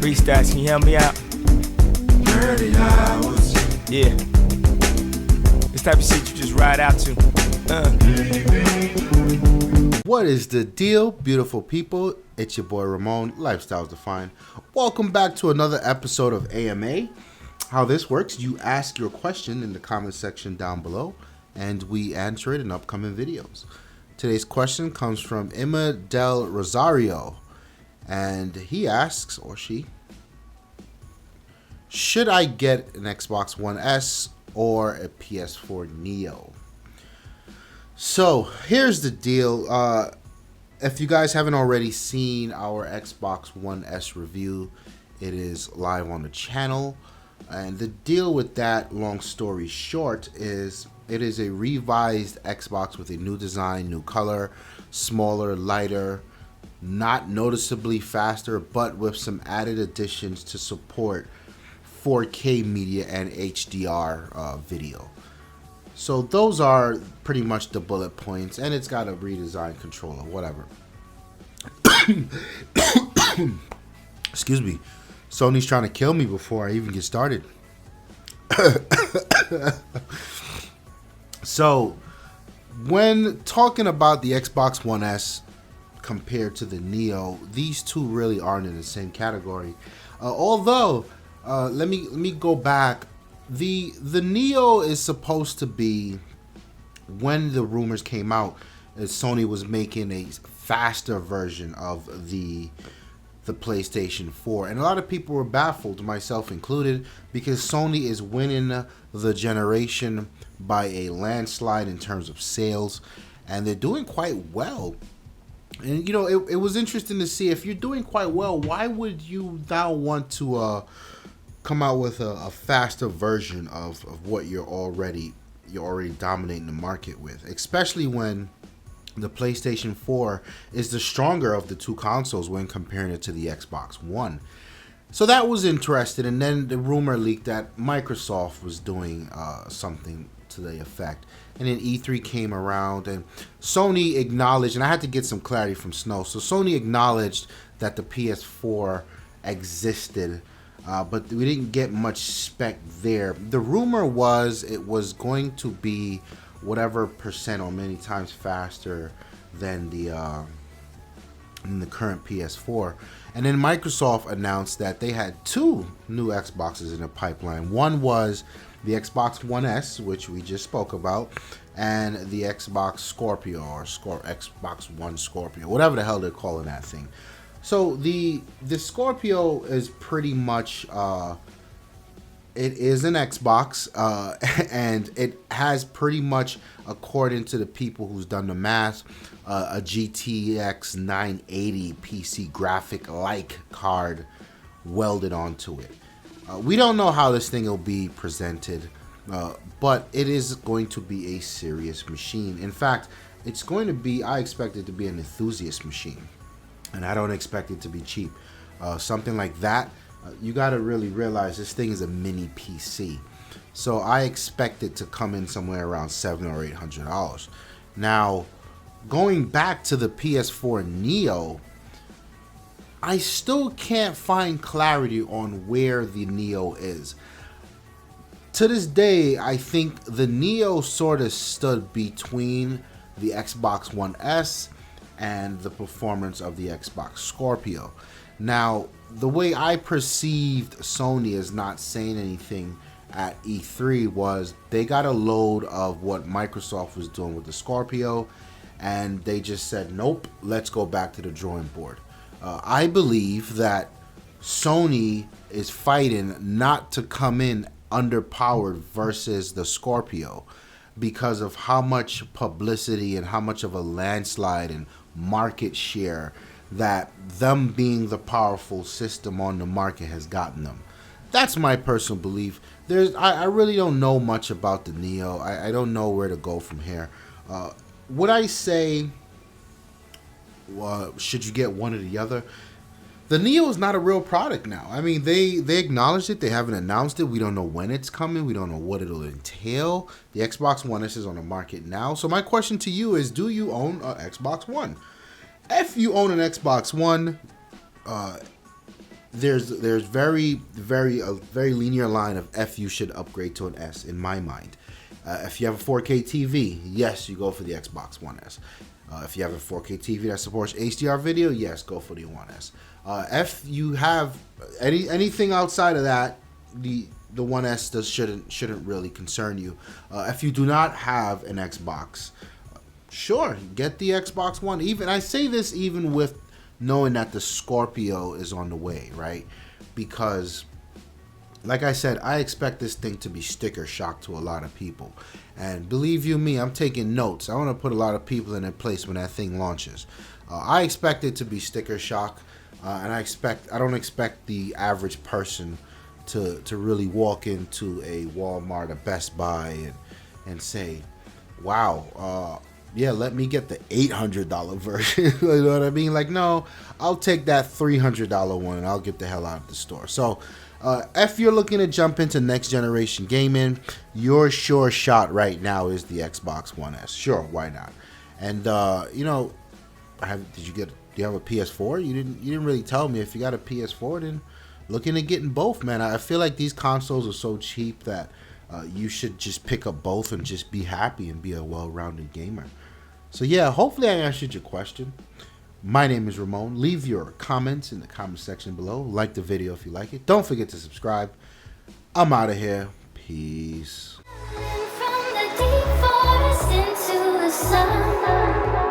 Freestyles, can you help me out? Early hours. Yeah. This type of shit you just ride out to. What is the deal, beautiful people? It's your boy Ramon, Lifestyles Defined. Welcome back to another episode of AMA. How this works, you ask your question in the comment section down below, and we answer it in upcoming videos. Today's question comes from Ima Del Rosario, and he asks, or she, should I get an Xbox One S or a PS4 Neo? So here's the deal. If you guys haven't already seen our Xbox One S review, it is live on the channel. And the deal with that, long story short, is it is a revised Xbox with a new design, new color, smaller, lighter, not noticeably faster, but with some added additions to support 4K media and HDR video. So those are pretty much the bullet points, and it's got a redesigned controller, whatever. Excuse me. Sony's trying to kill me before I even get started. So, when talking about the Xbox One S compared to the Neo, these two really aren't in the same category. Although, let me go back. The Neo is supposed to be, when the rumors came out, Sony was making a faster version of the PlayStation 4, and a lot of people were baffled, myself included, because Sony is winning the generation by a landslide in terms of sales, and they're doing quite well. And you know, it was interesting to see, if you're doing quite well, why would you now want to come out with a faster version of what you're already dominating the market with, especially when the PlayStation 4 is the stronger of the two consoles when comparing it to the Xbox One. So that was interesting, and then the rumor leaked that Microsoft was doing something to the effect. And then E3 came around, and Sony acknowledged, and I had to get some clarity from Snow, so Sony acknowledged that the PS4 existed, but we didn't get much spec there. The rumor was it was going to be whatever percent or many times faster than the current PS4. And then Microsoft announced that they had two new Xboxes in the pipeline. One was the Xbox One S, which we just spoke about, and the Xbox Scorpio, or Xbox One Scorpio, whatever the hell they're calling that thing. So the Scorpio is pretty much it is an Xbox, and it has pretty much, according to the people who's done the math, a GTX 980 PC graphic-like card welded onto it. We don't know how this thing will be presented, but it is going to be a serious machine. In fact, it's going to be, I expect it to be an enthusiast machine, and I don't expect it to be cheap. Something like that, you got to really realize this thing is a mini PC. So I expect it to come in somewhere around $700 or $800. Now, going back to the PS4 Neo, I still can't find clarity on where the Neo is. To this day, I think the Neo sort of stood between the Xbox One S and the performance of the Xbox Scorpio. Now, the way I perceived Sony as not saying anything at E3 was they got a load of what Microsoft was doing with the Scorpio, and they just said, nope, let's go back to the drawing board. I believe that Sony is fighting not to come in underpowered versus the Scorpio because of how much publicity and how much of a landslide and market share that them being the powerful system on the market has gotten them. That's my personal belief. I really don't know much about the Neo. I don't know where to go from here. Would I say, should you get one or the other? The Neo is not a real product now. I mean, they acknowledged it. They haven't announced it. We don't know when it's coming. We don't know what it'll entail. The Xbox One S is on the market now. So my question to you is, do you own an Xbox One? If you own an Xbox One, there's very linear line of if you should upgrade to an S in my mind. If you have a 4K TV, yes, you go for the Xbox One S. If you have a 4K TV that supports HDR video, yes, go for the One S. If you have anything outside of that, the One S shouldn't really concern you. If you do not have an Xbox, sure, get the Xbox One. Even I say this even with knowing that the Scorpio is on the way, right? Because, like I said, I expect this thing to be sticker shock to a lot of people. And believe you me, I'm taking notes. I want to put a lot of people in their place when that thing launches. I expect it to be sticker shock, and I don't expect the average person to really walk into a Walmart, a Best Buy, and say, wow, yeah, let me get the $800 version. You know what I mean? Like, no, I'll take that $300 one and I'll get the hell out of the store. So, if you're looking to jump into next generation gaming, your sure shot right now is the Xbox One S. Sure, why not? And you know, do you have a PS4? You didn't really tell me. If you got a PS4, then looking at getting both, man. I feel like these consoles are so cheap that you should just pick up both and just be happy and be a well-rounded gamer. So yeah, hopefully I answered your question. My name is Ramon. Leave your comments in the comment section below. Like the video if you like it. Don't forget to subscribe. I'm out of here. Peace. From the deep forest into the sun.